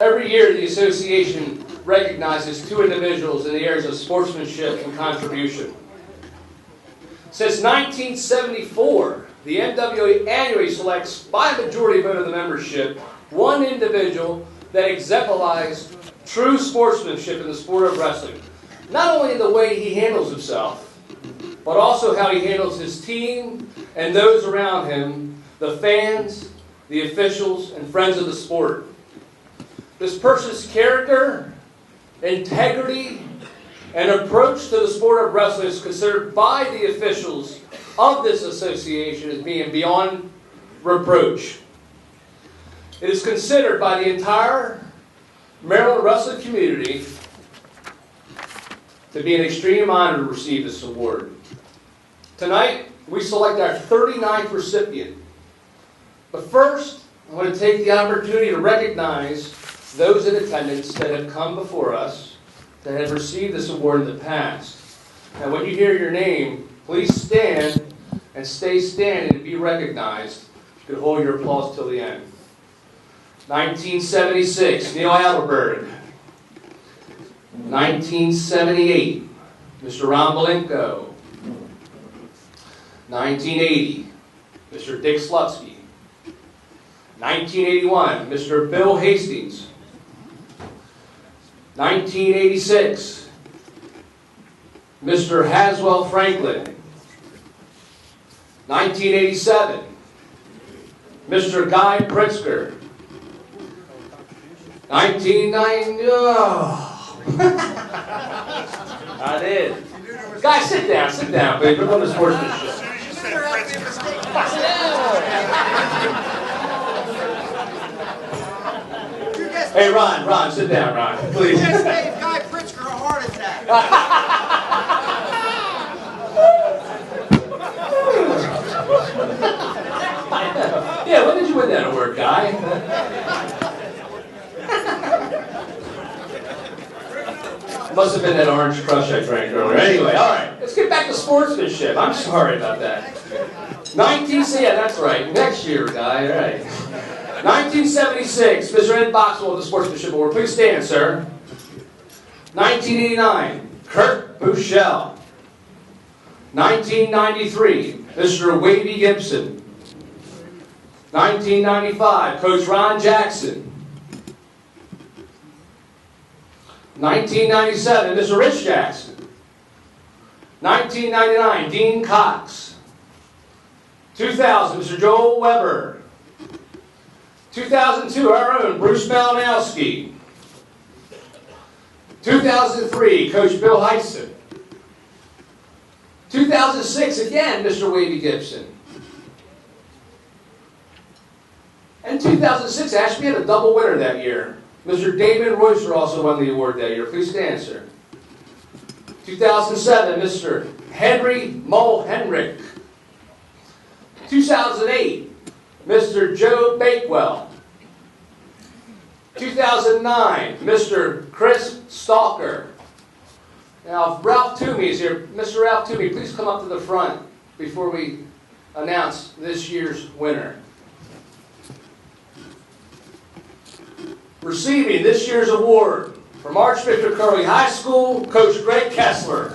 Every year, the association recognizes two individuals in the areas of sportsmanship and contribution. Since 1974, the NWA annually selects, by a majority vote of the membership, one individual that exemplifies true sportsmanship in the sport of wrestling. Not only in the way he handles himself, but also how he handles his team and those around him, the fans, the officials, and friends of the sport. This person's character, integrity, and approach to the sport of wrestling is considered by the officials of this association as being beyond reproach. It is considered by the entire Maryland wrestling community to be an extreme honor to receive this award. Tonight, we select our 39th recipient. But first, I want to take the opportunity to recognize those in attendance that have come before us, that have received this award in the past. Now, when you hear your name, please stand and stay standing to be recognized. You can hold your applause till the end. 1976, Neil Alberberg. 1978, Mr. Ron Malenko. 1980, Mr. Dick Slutsky. 1981, Mr. Bill Hastings. 1986, Mr. Haswell Franklin. 1987, Mr. Guy Pritzker. 1990, I did. Guys, sit down, please. We're going to sportsmanship. Hey, Ron, sit down, Ron, please. You just gave Guy Pritzker a heart attack. Yeah, when did you win that award, Guy? Must have been that orange crush I drank earlier. Anyway, all right, let's get back to sportsmanship. I'm sorry about that. Yeah, that's right. Next year, Guy, all right. 1976, Mr. Ed Boxwell of the Sportsmanship Award. Please stand, sir. 1989, Kurt Bushell. 1993, Mr. Wavy Gibson. 1995, Coach Ron Jackson. 1997, Mr. Rich Jackson. 1999, Dean Cox. 2000, Mr. Joel Weber. 2002, our own Bruce Malinowski. 2003, Coach Bill Heisen. 2006, again, Mr. Wavy Gibson. And 2006, actually, we had a double winner that year. Mr. Damon Royster also won the award that year. Please stand, sir. 2007, Mr. Henry Mulhenrich. 2008, Mr. Joe Bakewell. 2009, Mr. Chris Stalker. Now, if Ralph Toomey is here, Mr. Ralph Toomey, please come up to the front before we announce this year's winner. Receiving this year's award from Archbishop Curley High School, Coach Greg Kessler.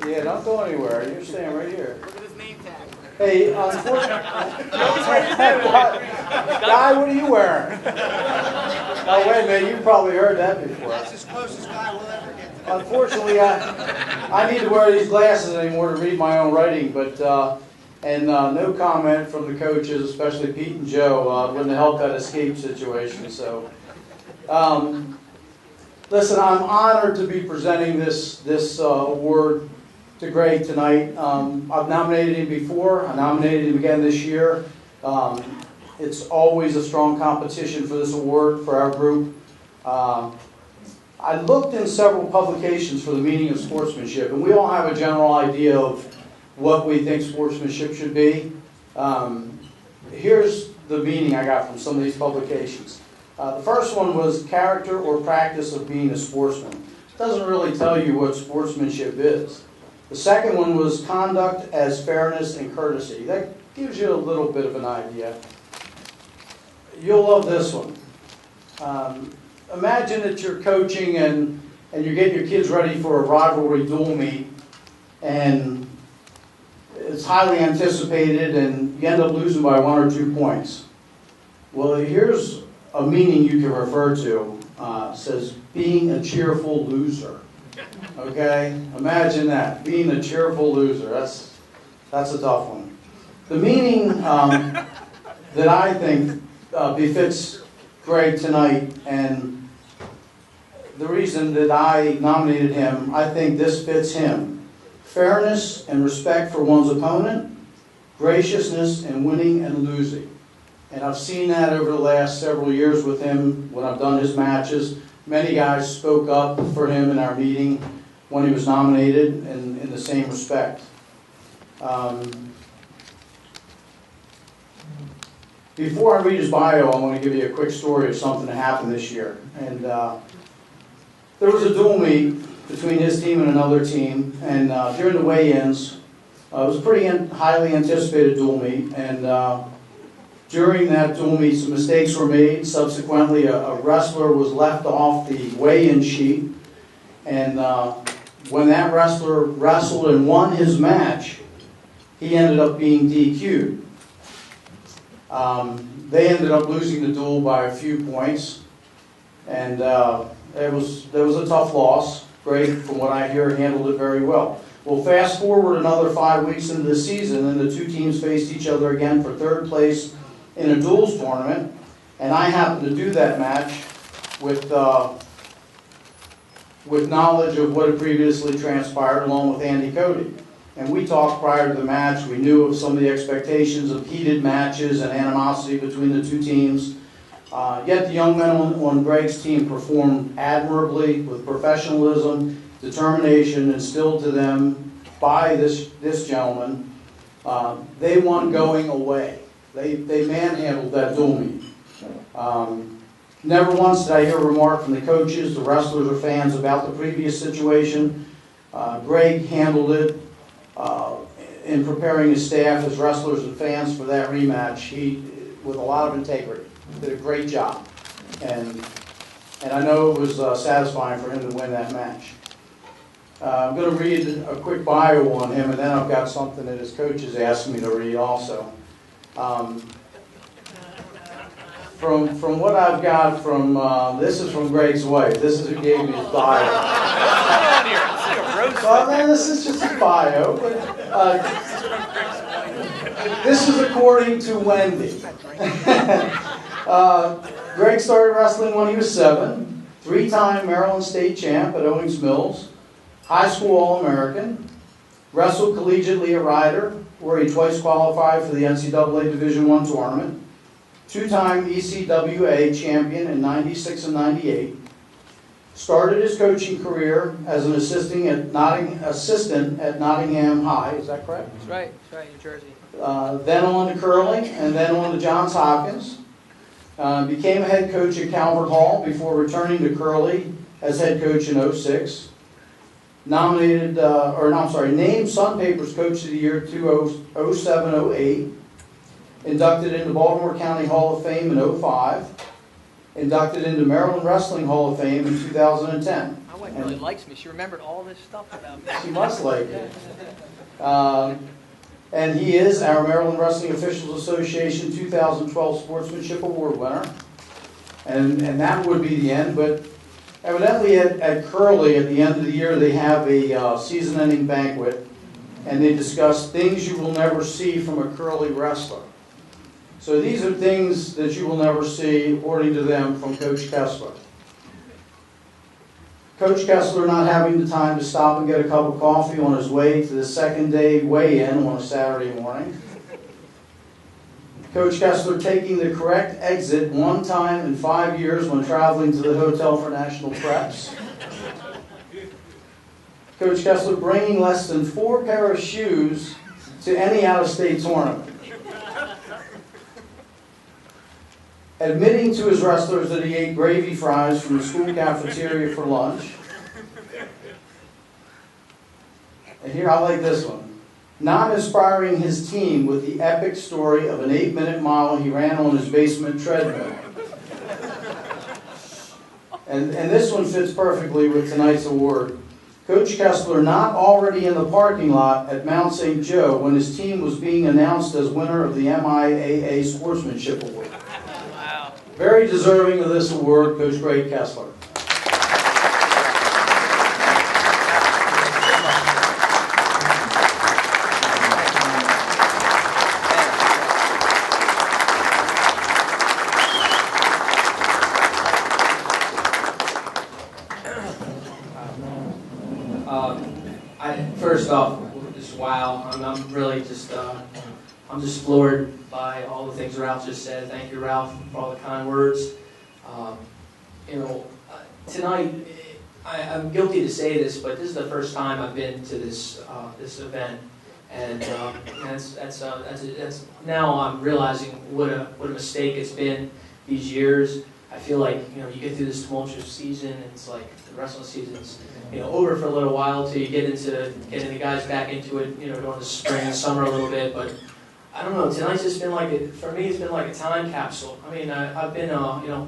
Yeah, don't go anywhere. You're staying right here. Look at his name tag. Hey, unfortunately, Guy, what are you wearing? Oh, wait a minute. You probably heard that before. That's as close as Guy will ever get to that. Unfortunately, I need to wear these glasses anymore to read my own writing, but no comment from the coaches, especially Pete and Joe, wouldn't have helped that escape situation. So, listen, I'm honored to be presenting this award to Greg tonight. I've nominated him before. I nominated him again this year. It's always a strong competition for this award for our group. I looked in several publications for the meaning of sportsmanship, and we all have a general idea of what we think sportsmanship should be. Here's the meaning I got from some of these publications. The first one was character or practice of being a sportsman. It doesn't really tell you what sportsmanship is. The second one was conduct as fairness and courtesy. That gives you a little bit of an idea. You'll love this one. Imagine that you're coaching and you're getting your kids ready for a rivalry dual meet, and it's highly anticipated, and you end up losing by 1 or 2 points. Well, here's a meaning you can refer to. It says, being a cheerful loser. Okay? Imagine that, being a cheerful loser. That's a tough one. The meaning that I think befits Greg tonight, and the reason that I nominated him, I think this fits him. Fairness and respect for one's opponent, graciousness in winning and losing. And I've seen that over the last several years with him when I've done his matches. Many guys spoke up for him in our meeting when he was nominated in the same respect. Before I read his bio, I want to give you a quick story of something that happened this year. And there was a dual meet between his team and another team, and during the weigh-ins, it was a pretty highly anticipated dual meet, and during that dual meet, some mistakes were made. Subsequently, a wrestler was left off the weigh-in sheet, and when that wrestler wrestled and won his match, he ended up being DQ'd. They ended up losing the duel by a few points, and there was a tough loss. Greg, from what I hear, handled it very well. Well, fast forward another 5 weeks into the season, and the two teams faced each other again for third place in a duels tournament, and I happened to do that match with knowledge of what had previously transpired, along with Andy Cody. And we talked prior to the match. We knew of some of the expectations of heated matches and animosity between the two teams. Yet the young men on Greg's team performed admirably with professionalism, determination instilled to them by this gentleman. They won going away. They manhandled that dual meet. Never once did I hear a remark from the coaches, the wrestlers, or fans about the previous situation. Greg handled it in preparing his staff, his wrestlers, and fans for that rematch. He, with a lot of integrity, did a great job. And I know it was satisfying for him to win that match. I'm going to read a quick bio on him, and then I've got something that his coaches asked me to read also. From what I've got from, this is from Greg's wife. This is who gave me his bio. Well, man, this is just a bio. But, this is according to Wendy. Greg started wrestling when he was 7. 3-time Maryland State champ at Owings Mills. High school All-American. Wrestled collegiately at Ryder, where he twice qualified for the NCAA Division I tournament. 2-time ECWA champion in 96 and 98. Started his coaching career as an assistant at Nottingham High. Is that correct? That's right, New Jersey. Then on to curling, and then on to Johns Hopkins. Became a head coach at Calvert Hall before returning to curling as head coach in 06. Named Sun Papers Coach of the Year 07-08. Inducted into Baltimore County Hall of Fame in 05. Inducted into Maryland Wrestling Hall of Fame in 2010. My wife really likes me. She remembered all this stuff about me. She must like it. And he is our Maryland Wrestling Officials Association 2012 Sportsmanship Award winner. And that would be the end, but evidently at Curly, at the end of the year, they have a season-ending banquet, and they discuss things you will never see from a Curly wrestler. So these are things that you will never see, according to them, from Coach Kessler. Coach Kessler not having the time to stop and get a cup of coffee on his way to the second day weigh-in on a Saturday morning. Coach Kessler taking the correct exit one time in 5 years when traveling to the Hotel for National Preps. Coach Kessler bringing less than 4 pair of shoes to any out-of-state tournament. admitting to his wrestlers that he ate gravy fries from the school cafeteria for lunch. And here, I like this one. Not inspiring his team with the epic story of an 8-minute mile he ran on his basement treadmill. And this one fits perfectly with tonight's award. Coach Kessler not already in the parking lot at Mount St. Joe when his team was being announced as winner of the MIAA Sportsmanship Award. Wow. Very deserving of this award, Coach Greg Kessler. First off, just wow, I'm really just, I'm just floored by all the things Ralph just said. Thank you, Ralph, for all the kind words. Tonight, I'm guilty to say this, but this is the first time I've been to this event, and that's now I'm realizing what a mistake it's been these years. I feel like you get through this tumultuous season, and it's like the wrestling season's over for a little while till you getting the guys back into it, during the spring and summer a little bit. But I don't know, tonight's just been for me, it's been like a time capsule. I mean, I've been,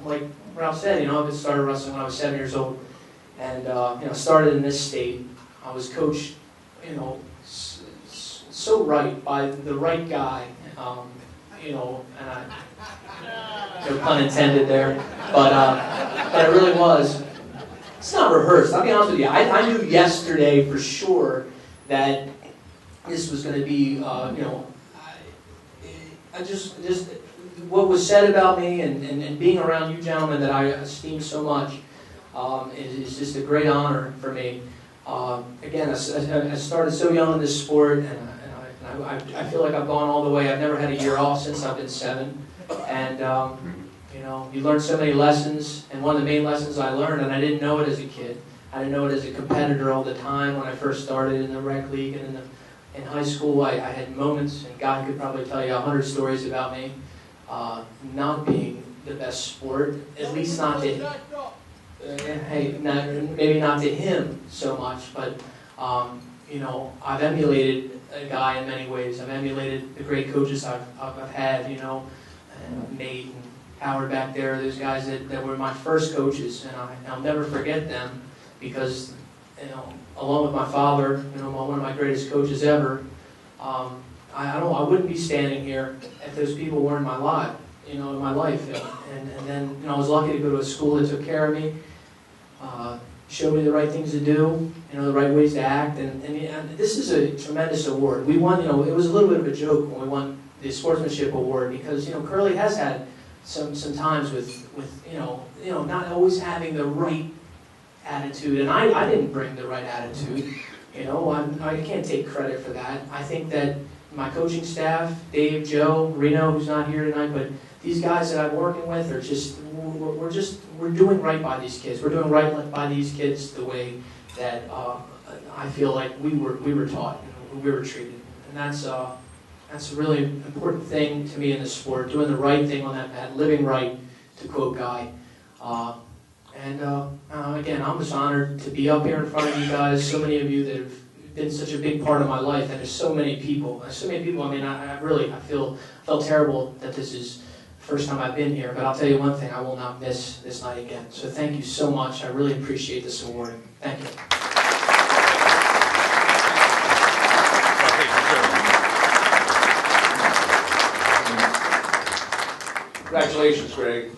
like Ralph said, I've started wrestling when I was 7 years old, and started in this state. I was coached, so right by the right guy, and I, no pun intended there, but it really was. It's not rehearsed. I'll be honest with you. I knew yesterday for sure that this was going to be, I just what was said about me and being around you gentlemen that I esteem so much is just a great honor for me. Again, I started so young in this sport, and I feel like I've gone all the way. I've never had a year off since I've been 7, and you learn so many lessons, and one of the main lessons I learned, and I didn't know it as a kid, I didn't know it as a competitor all the time when I first started in the rec league and in high school. I had moments, and God could probably tell you 100 stories about me not being the best sport, at least not to maybe not to him so much, but I've emulated a guy in many ways. I've emulated the great coaches I've had, and Nate and Howard back there, those guys that were my first coaches, and I'll never forget them because, along with my father, one of my greatest coaches ever, I wouldn't be standing here if those people weren't in my life, and then I was lucky to go to a school that took care of me, showed me the right things to do, the right ways to act, and this is a tremendous award. We won, it was a little bit of a joke when we won the Sportsmanship Award because, Curly has had some times with not always having the right attitude, and I didn't bring the right attitude. I can't take credit for that. I think that my coaching staff, Dave, Joe, Reno, who's not here tonight, but these guys that I'm working with are we're doing right by these kids. We're doing right by these kids the way that I feel like we were taught and we were treated, and that's a really important thing to me in the sport, doing the right thing on that mat, living right, to quote Guy. Again, I'm just honored to be up here in front of you guys, so many of you that have been such a big part of my life, and there's so many people. I mean, I felt terrible that this is the first time I've been here, but I'll tell you one thing, I will not miss this night again. So thank you so much. I really appreciate this award. Thank you. Congratulations, Greg.